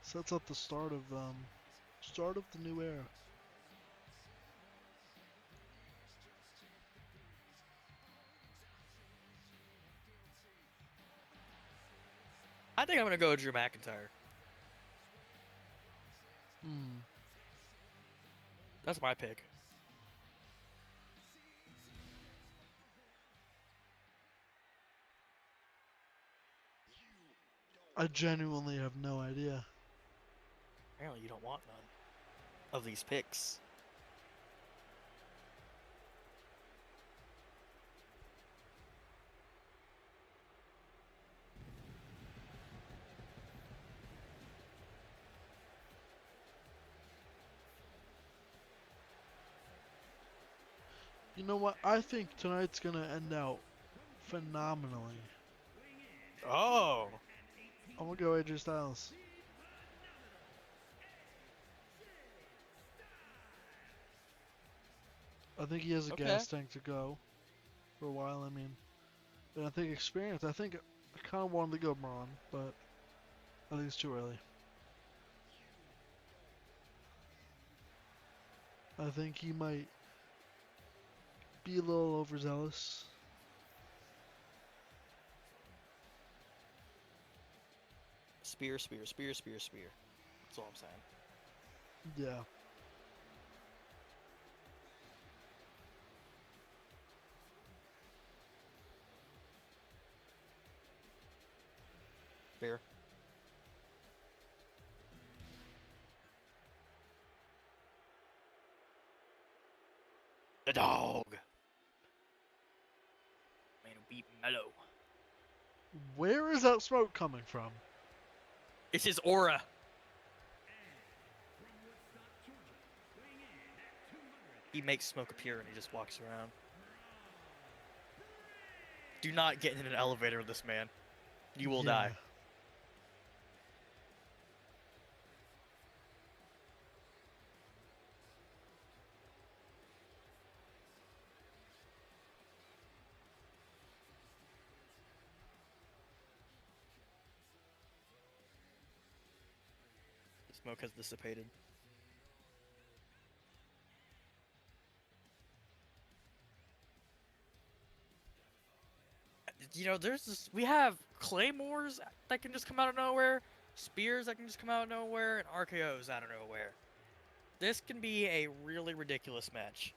Sets up the start of the new era. I think I'm gonna go Drew McIntyre. That's my pick. I genuinely have no idea. Apparently you don't want none of these picks. You know what? I think tonight's gonna end out phenomenally. Oh! I'm gonna go AJ Styles. I think he has a Okay. gas tank to go for a while. I mean, and I think experience. I think I kind of want him to go Braun, but I think it's too early. I think he might be a little overzealous. Spear, spear, spear, spear, spear. That's all I'm saying. Yeah. Fair. The dog. Man, who beat Mellow. Where is that smoke coming from? It's his aura. He makes smoke appear and he just walks around. Do not get in an elevator with this man. You will die. The smoke has dissipated. You know, there's this. We have claymores that can just come out of nowhere, spears that can just come out of nowhere, and RKOs out of nowhere. This can be a really ridiculous match.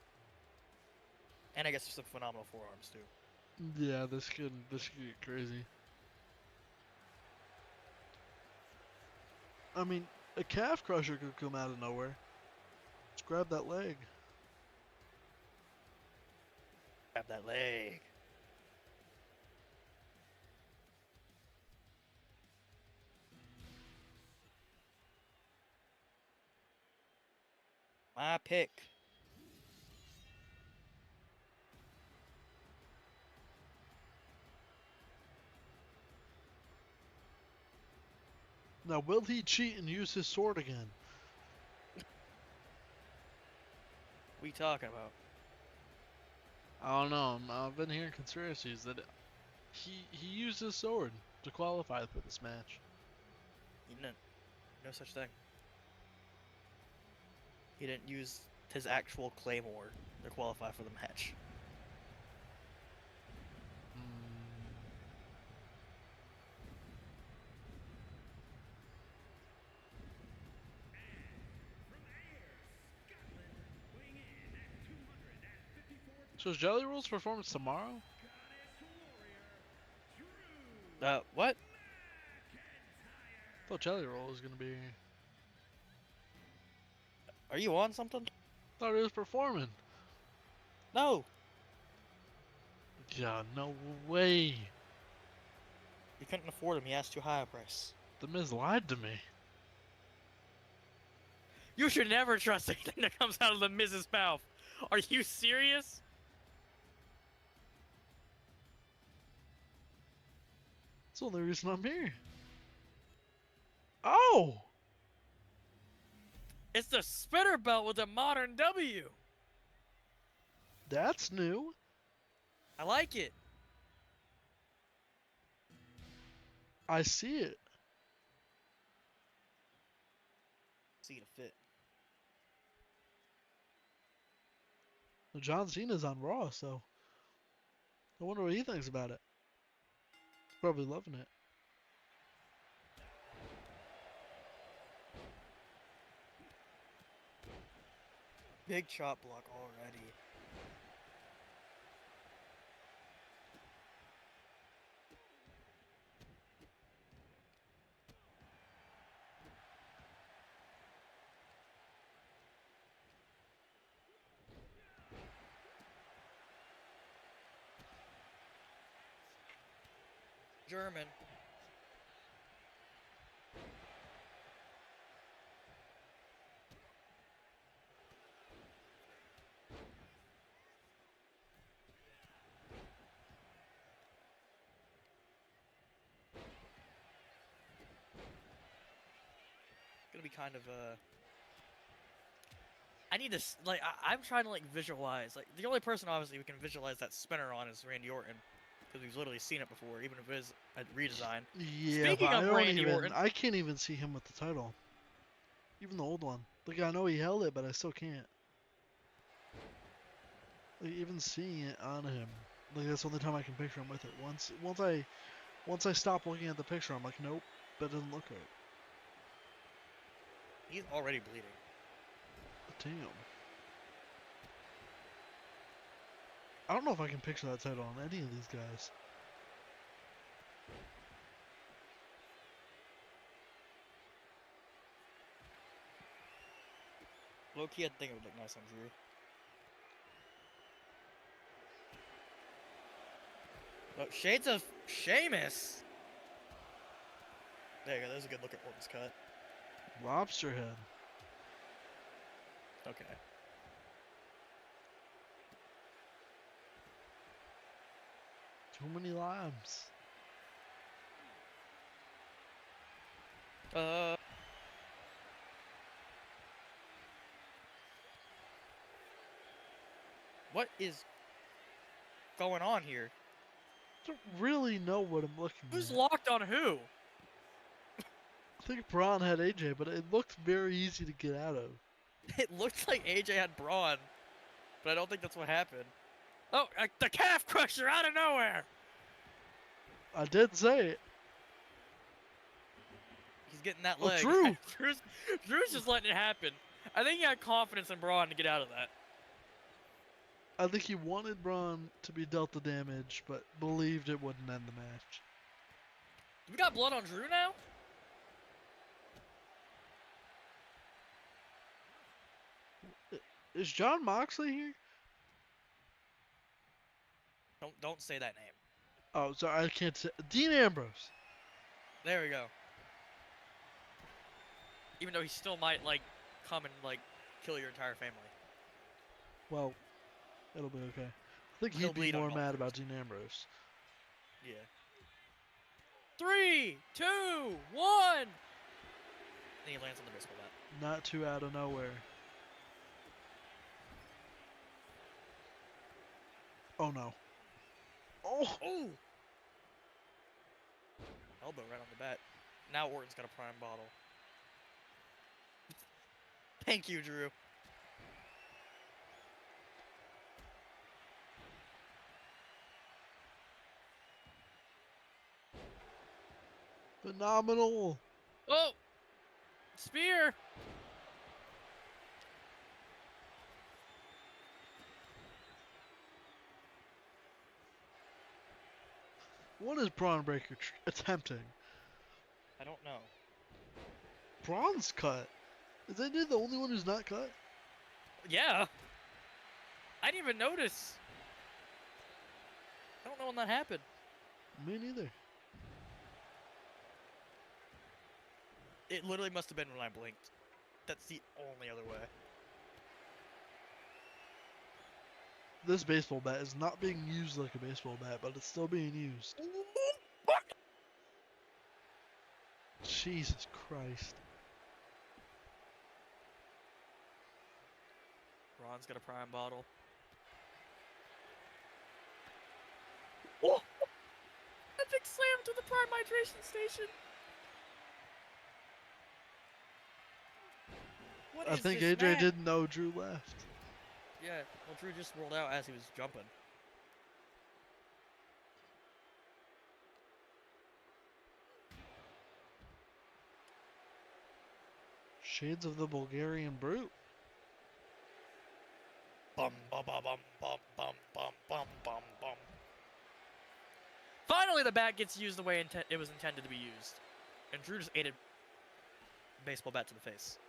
And I guess some phenomenal forearms too. Yeah, this could get crazy. I mean, a calf crusher could come out of nowhere. Just grab that leg. Grab that leg. My pick. Now, will he cheat and use his sword again? What are you talking about? I don't know. I've been hearing conspiracies that he used his sword to qualify for this match. He didn't. No such thing. He didn't use his actual claymore to qualify for the match. So is Jelly Roll's performance tomorrow? What? I thought Jelly Roll was gonna be. Are you on something? Thought he was performing. No. Yeah, no way. You couldn't afford him. He asked too high a price. The Miz lied to me. You should never trust anything that comes out of the Miz's mouth. Are you serious? That's the only reason I'm here. Oh! It's the spinner belt with a modern W. That's new. I like it. I see it. See to fit. John Cena's on Raw, so I wonder what he thinks about it. Probably loving it. Big chop block already. German. Gonna be kind of I need to I'm trying to visualize the only person obviously we can visualize that spinner on is Randy Orton because we've literally seen it before even if it is a redesign. Yeah, Speaking but of Randy Orton, I can't even see him with the title. Even the old one. Like, I know he held it, but I still can't. Like, even seeing it on him. Like, that's the only time I can picture him with it. Once I stop looking at the picture, I'm like, nope, that doesn't look right. he's already bleeding. Damn. I don't know if I can picture that title on any of these guys. Low key, I think it would look nice on Drew. Oh, shades of Sheamus. There you go. There's a good look at Orton's cut. Lobster head. Okay. Too many limes. What is going on here? I don't really know what I'm looking Who's at. locked on who? I think Braun had AJ, but it looked very easy to get out of. It looked like AJ had Braun, but I don't think that's what happened. Oh, the calf crusher out of nowhere! I did say it. He's getting that Oh, leg. Drew! Drew's just letting it happen. I think he had confidence in Braun to get out of that. I think he wanted Braun to be dealt the damage, but believed it wouldn't end the match. We got blood on Drew now? Is John Moxley here? Don't say that name. Oh, sorry, I can't say. Dean Ambrose. There we go. Even though he still might, like, come and, like, kill your entire family. Well, it'll be okay. I think He'll he'd be bleed on more all mad first. about Dean Ambrose. Yeah. 3, 2, 1! And he lands on the baseball bat. Not too out of nowhere. Oh no. Oh! Oh! Elbow right on the bat. Now Orton's got a prime bottle. Thank you, Drew. Phenomenal! Oh! Spear! What is Braun Breaker attempting? I don't know. Braun's cut. Is that dude the only one who's not cut? Yeah! I didn't even notice. I don't know when that happened. Me neither. It literally must have been when I blinked. That's the only other way. This baseball bat is not being used like a baseball bat, but it's still being used. Jesus Christ. Ron's got a prime bottle. Oh! Epic slam to the prime hydration station. What I is think this AJ match? didn't know Drew left. Yeah, well, Drew just rolled out as he was jumping. Shades of the Bulgarian Brute. Bum bum bum bum bum bum bum bum bum bum. Finally, the bat gets used the way it was intended to be used, and Drew just ate a baseball bat to the face.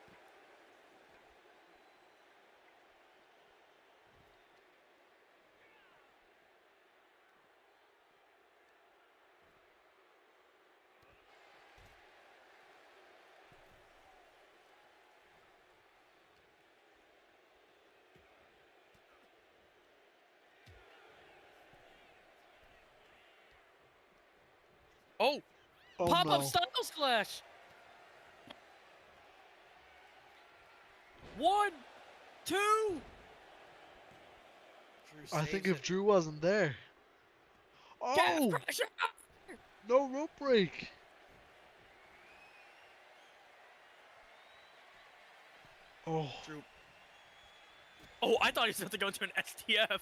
Oh! Oh Pop-up no. Styles Clash! 1, 2! Drew I think saves if it. Drew wasn't there. Calf Oh! crusher! No rope break. Oh. Drew. Oh, I thought he was about to go into an STF.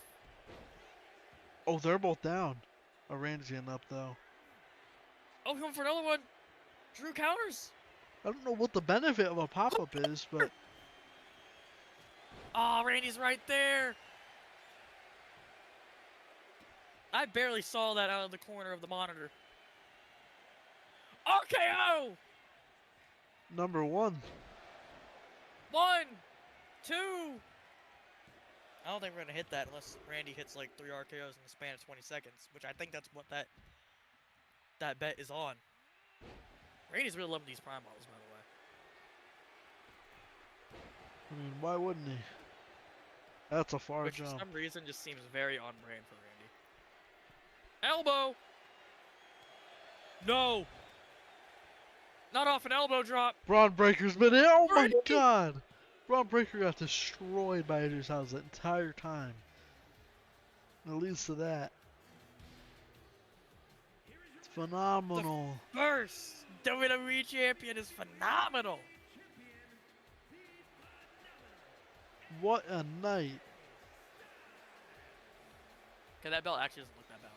Oh, they're both down. Randy's getting up though. Oh, going for another one. Drew counters. I don't know what the benefit of a pop-up is, but Oh, Randy's right there. I barely saw that out of the corner of the monitor. RKO! Number 1. 1, 2. I don't think we're gonna hit that unless Randy hits like 3 RKOs in the span of 20 seconds, which I think that's what that bet is on. Randy's really loving these prime models, by the way. I mean, why wouldn't he? That's a far Which for jump. some reason just seems very on brand for Randy. Elbow! No! Not off an elbow drop. Braun Breaker's been in. Oh my Randy! god! Braun Breaker got destroyed by AJ Styles the entire time. It leads to that. It's phenomenal. First WWE champion is phenomenal. What a night. Okay, that belt actually doesn't look that bad